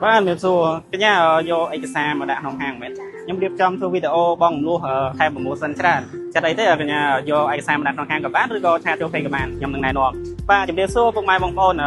Ba miền xu cái nhà vô ai cái xa mà đã nông hàng vậy nhưng điệp trong thu video bong luôn thay một mùa xuân ra chắc đấy thế là cái nhà vô ai cái xa mà đã nông hàngกับบ้านหรือก็แชร์ตัวเพลงกับมันยำหนึ่งนายนวมป้าจุดเดียวสู้พวกไม้บองโอน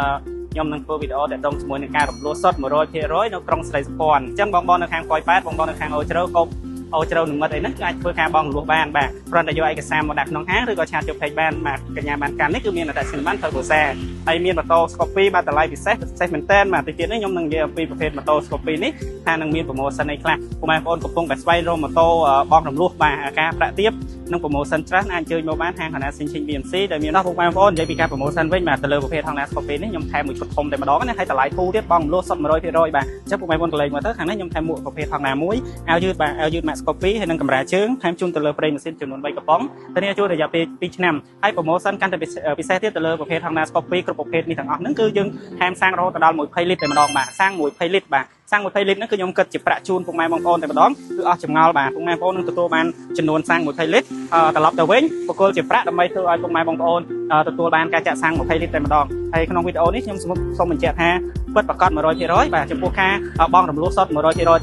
ยำหนึ่งตัววิดีโอแต่ตรงสมุนในการกับรัวสดมา100%នៅក្នុងស្រីសពនអញ្ចឹងបងនៅខាងប៉ោយប៉ែតបងនៅខាងអូជ្រៅកុំអូជ្រៅនឹងមិត្តអីហ្នឹងអាចធ្វើការបងលួសបានបាទគ្រាន់តែយកឯកសារមកដាក់ក្នុងហាងឬក៏ឆាតយក page បានបាទកញ្ញាបានកាន់នេះគឺមានតែសិនបានធ្វើភាសាហើយមានម៉ូតូ Scorpio បាទតម្លៃពិសេសមែនតើបាទទីទៀតនេះខ្ញុំនឹងនិយាយអំពីប្រភេទម៉ូតូ Scorpio នេះថានឹងមាន promotion អីខ្លះពុកម៉ែបងប្អូនកំពុងតែស្វែងរកម៉ូតូបងរំលោះបាទការប្រាក់ទាបនិង promotion ច្រើនអាចអញ្ជើញមកបានហាង Honda Civic BMC ដែលមានដល់ពុកម៉ែបងប្អូននិយាយពីការ promotion វិញបាទទៅលើប្រភេទ Honda Scorpio នេះខ្ញុំថែមមួយឈុតធំតែម្ដងណាហើយតម្លៃធូរទៀតបងរំលោះសុទ្ធ 100% បាទអញ្ចឹងពុកម៉ែបងប្អូនកន្លែងមកទៅខាងនេះខ្ញុំថែមមួកប្រភេទ Honda មួយអាវយឺតបាទអាវយឺត Max Scorpio ហើយនឹងកម្រាលជើងថែមជូនទៅលើប្រេងម៉ាស៊ីនចំនួន3កំប៉ុងធានាជួលរយៈពេល2ឆ្នាំហើយ promotion កាន់តែពិសេសទៀតទៅលើប្រភេទ Honda Scorpio គ្រប់ប្រភេទនេះទាំងអស់ហ្នឹងគឺយើងថែមសាំងរហូតដល់20លីត្រតែម្ដងបាទសាំង20លីត្របាទសាំង20លីត្រហ្នឹងគឺខ្ញុំគិតជាប្រាក់ជូនពុកម៉ែបងប្អូនតែម្ដងគឺអស់ចម្ងល់បាទពុកម៉ែបងប្អូននឹងទទួលបានចំនួនសាំង20លីត្រត្រឡប់ទៅវិញបកគលជាប្រាក់ដើម្បីធ្វើឲ្យពុកម៉ែបងប្អូនទទួលបានការចាក់សាំង20លីត្រតែម្ដងហើយក្នុងវីដេអូនេះខ្ញុំសូមបញ្ជាក់ថាពិតប្រាកដ 100% បាទចំពោះការបងរំលោះសុទ្ធ 100%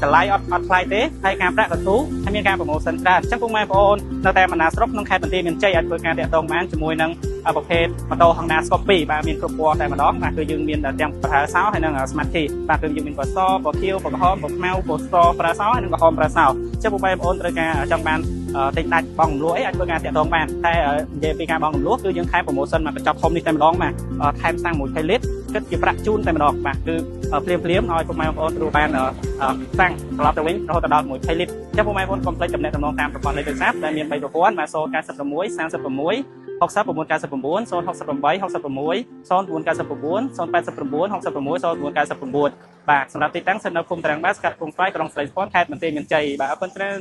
តម្លៃអត់ថ្លៃទេហើយការប្រាក់ក៏ទូហើយមានការ promotion ច្រើនអញ្ចឹងពុកម៉ែបងប្អូននៅតែបណ្ដាស្រុកក្នុងខេត្តបន្ទាយមានជ័យអាចធ្វើការតាក់ទងបានជាមួយនឹងប្រភេទម៉ូតូ Honda Scorpio បាទមានគ្រប់ពណ៌តែម្ដងបាទគឺយើងមានទាំងប្រើសោហើយនិង Smart Key បាទគឺយើងមានពណ៌សពណ៌ខៀវពណ៌ក្រហមពណ៌ខ្មៅពណ៌សប្រើសោហើយនិងក្រហមប្រើសោអញ្ចឹងពុកម៉ែបងប្អូនត្រូវការចង់បានទិញដាច់បងរំលោះអីអាចធ្វើការតាក់ទងបានតែនិយាយពីការបងរំលោះគឺយើងខែ promotion មកបញ្ចប់ធំនេះតែម្ដងបាទថែមសាំង20លីត្រគិតជាប្រាក់ជូនតែម្ដងបាទគឺភ្លាមឲ្យពុកម៉ែបងប្អូនទទួលបានសាំងត្រឡប់ទៅវិញរហូតដល់20លីត្រអញ្ចឹងពុកម៉ែបងប្អូនកុំភ្លេចទំនាក់ទំនងតាមប្រព័ន្ធលេខទូរស័ព្ទដែលមាន3ប្រព័ន្ធបាទ096 36 69 068 69 089 បាទសម្រាប់ទីតាំងស្ថិតនៅភូមិតារាងបាស្កាត់ភូមិស្វាយក្រុងស្រីស្ពនខេត្តបន្ទាយមានជ័យបាទអរគុណច្រើន